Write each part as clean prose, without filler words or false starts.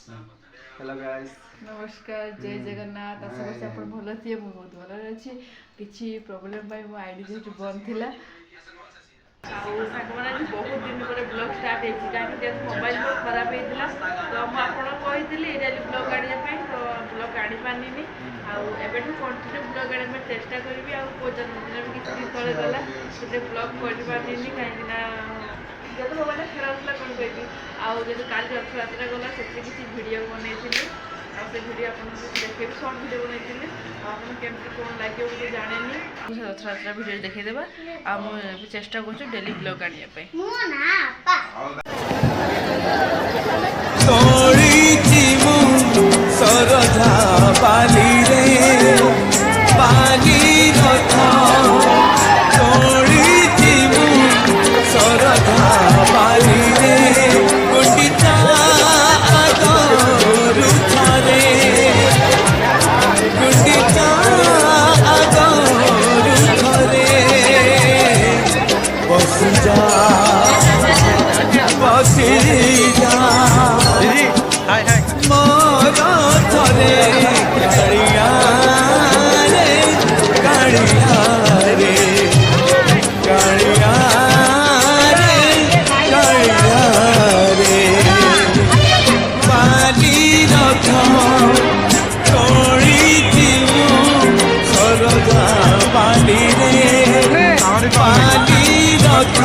hello guys नमस्कार जय जगन्नाथ आशा करছি ଆପଣ ଭଲ ଥିବେ ମୁଁ ବହୁତ ଭଲରେ ଅଛି କିଛି ପ୍ରୋବ୍ଲେମ ପାଇଁ ମୋ ଆଇଡି ଯେହେତୁ ବନ୍ଦ ଥିଲା ଆଉ ସାଙ୍ଗମାନେ ଆଜି ବହୁତ ଦିନ ପରେ ବ୍ଲଗ୍ ଷ୍ଟାର୍ଟ ହେଇଛି କାହିଁକି ଯେହେତୁ ମୋବାଇଲ ମୋର ଖରାପ ହେଇଥିଲା ତ ମୁଁ ଆପଣଙ୍କୁ କହିଥିଲି ଡେଲି ବ୍ଲଗ୍ ଆଣିବା ପାଇଁ ତ ବ୍ଲଗ୍ ଆଣିପାରିନି ଆଉ ଏବେଠୁ କଣ୍ଟିନ୍ୟୁ ବ୍ଲଗ୍ ଆଣିବା ପାଇଁ ଚେଷ୍ଟା କରିବି ଆଉ କେଉଁ ଜନ୍ମଦିନ ବି କିଛି ଦିନ ତଳେ ଗଲା ସେଥିରେ ବ୍ଲଗ୍ କରିପାରିନି କାହିଁକିନା ଯେହେତୁ ମୋବାଇଲଟା ଖରାପ ଥିଲା କ'ଣ କହିବି ଆଉ ଯେହେତୁ କାଲି ରଥଯାତ୍ରା ଗଲା ସେଥିରେ କିଛି ଭିଡ଼ିଓ ବନେଇଥିଲି ଆଉ ସେ ଭିଡ଼ିଓ ଆପଣଙ୍କୁ ଦେଖେଇବି ସର୍ଟ ଭିଡ଼ିଓ ବନେଇଥିଲି ଆଉ ଆପଣ କେମିତି କ'ଣ ଲାଗିବ ମୁଁ ଜାଣିନି ରଥଯାତ୍ରା ଭିଡ଼ିଓ ଦେଖେଇଦେବା ଆଉ ମୁଁ ବି ଚେଷ୍ଟା କରୁଛି ଡେଲି ବ୍ଲଗ୍ ଆଣିବା ପାଇଁ सरधा पाली रे पाली रथ तोड़ी मु सरधा पाली रे गुंडिचा आगरू थारे गुंडिचा आगरू थारे बसी जा हाय हाय रे कालिया रे कालिया रे कालिया रे कालिया रे पाली रथ तोड़ी दिमु सरधा पाली रे पाली रथ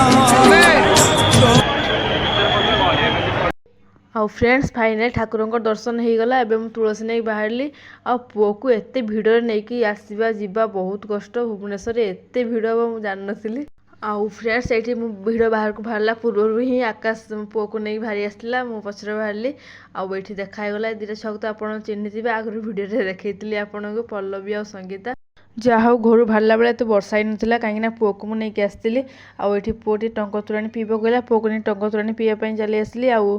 ଆଉ ଫ୍ରେଣ୍ଡସ୍ ଫାଇନାଲି ଠାକୁରଙ୍କ ଦର୍ଶନ ହେଇଗଲା ଏବେ ମୁଁ ତୁଳସୀ ନେଇକି ବାହାରିଲି ଆଉ ପୁଅକୁ ଏତେ ଭିଡ଼ରେ ନେଇକି ଆସିବା ଯିବା ବହୁତ କଷ୍ଟ ଭୁବନେଶ୍ୱରରେ ଏତେ ଭିଡ଼ ହେବ ମୁଁ ଜାଣିନଥିଲି ଆଉ ଫ୍ରେଣ୍ଡସ୍ ଏଇଠି ମୁଁ ଭିଡ଼ ବାହାରକୁ ବାହାରିଲା ପୂର୍ବରୁ ହିଁ ଆକାଶ ପୁଅକୁ ନେଇକି ବାହାରି ଆସିଥିଲା ମୁଁ ପଛରେ ବାହାରିଲି ଆଉ ଏଇଠି ଦେଖା ହେଇଗଲା ଏ ଦୁଇଟା ଛୁଆକୁ ତ ଆପଣ ଚିହ୍ନିଥିବେ ଆଗରୁ ଭିଡ଼ିଓରେ ଦେଖେଇଥିଲି ଆପଣଙ୍କୁ ପଲ୍ଲବୀ ଆଉ ସଙ୍ଗୀତା ଯାହା ହଉ ଘରୁ ବାହାରିଲା ବେଳେ ଏତେ ବର୍ଷା ହେଇନଥିଲା କାହିଁକିନା ପୁଅକୁ ମୁଁ ନେଇକି ଆସିଥିଲି ଆଉ ଏଠି ପୁଅଟି ଟଙ୍କ ତୋରାଣି ପିଇବାକୁ କହିଲା ପୁଅକୁ ନେଇ ଟଙ୍କ ତୋରାଣି ପିଇବା ପାଇଁ ଚାଲି ଆସିଲି ଆଉ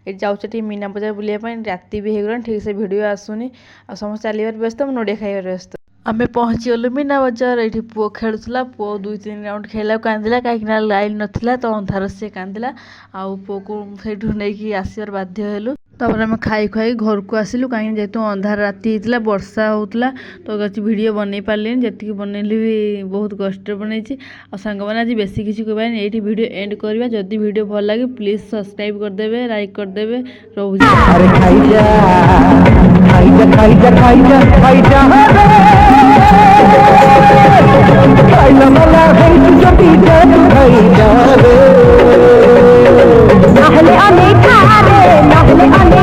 ଏଠି ଯାଉଛି ଟିକେ ମୀନା ବଜାର ବୁଲିବା ପାଇଁ ରାତି ବି ହେଇଗଲାଣି ଠିକ୍ ସେ ଭିଡ଼ିଓ ଆସୁନି ଆଉ ସମସ୍ତେ ଚାଲିବାର ବ୍ୟସ୍ତ ମୁଁ ନଡ଼ିଆ ଖାଇବାର ବ୍ୟସ୍ତ ଆମେ ପହଞ୍ଚିଗଲୁ ମୀନା ବଜାର ଏଇଠି ପୁଅ ଖେଳୁଥିଲା ପୁଅ 2-3 ରାଉଣ୍ଡ ଖେଳିବାକୁ କାନ୍ଦିଲା କାହିଁକିନା ଲାଇନ୍ ନଥିଲା ତ ଅନ୍ଧାର ସେ କାନ୍ଦିଲା ଆଉ ପୁଅକୁ ସେଇଠୁ ନେଇକି ଆସିବାର ବାଧ୍ୟ ହେଲୁ ତାପରେ ଆମେ ଖାଇ ଖାଇ ଘରକୁ ଆସିଲୁ କାହିଁକି ଯେହେତୁ ଅନ୍ଧାର ରାତି ହେଇଥିଲା ବର୍ଷା ହେଉଥିଲା ତ କିଛି ଭିଡ଼ିଓ ବନେଇ ପାରିଲିନି ଯେତିକି ବନେଇଲି ବି ବହୁତ କଷ୍ଟରେ ବନେଇଛି ଆଉ ସାଙ୍ଗମାନେ ଆଜି ବେଶୀ କିଛି କହିବାନି ଏଇଠି ଭିଡ଼ିଓ ଏଣ୍ଡ କରିବା ଯଦି ଭିଡ଼ିଓ ଭଲ ଲାଗେ ପ୍ଲିଜ୍ ସବସ୍କ୍ରାଇବ୍ କରିଦେବେ ଲାଇକ୍ କରିଦେବେ ରହୁଛି अरे खाइजा खाइजा खाइजा खाइजा खाइजा खाइला मला है तुझ्या पिझ्झा तू खाइजा रे नाहले अनेक रे नाहले अनेक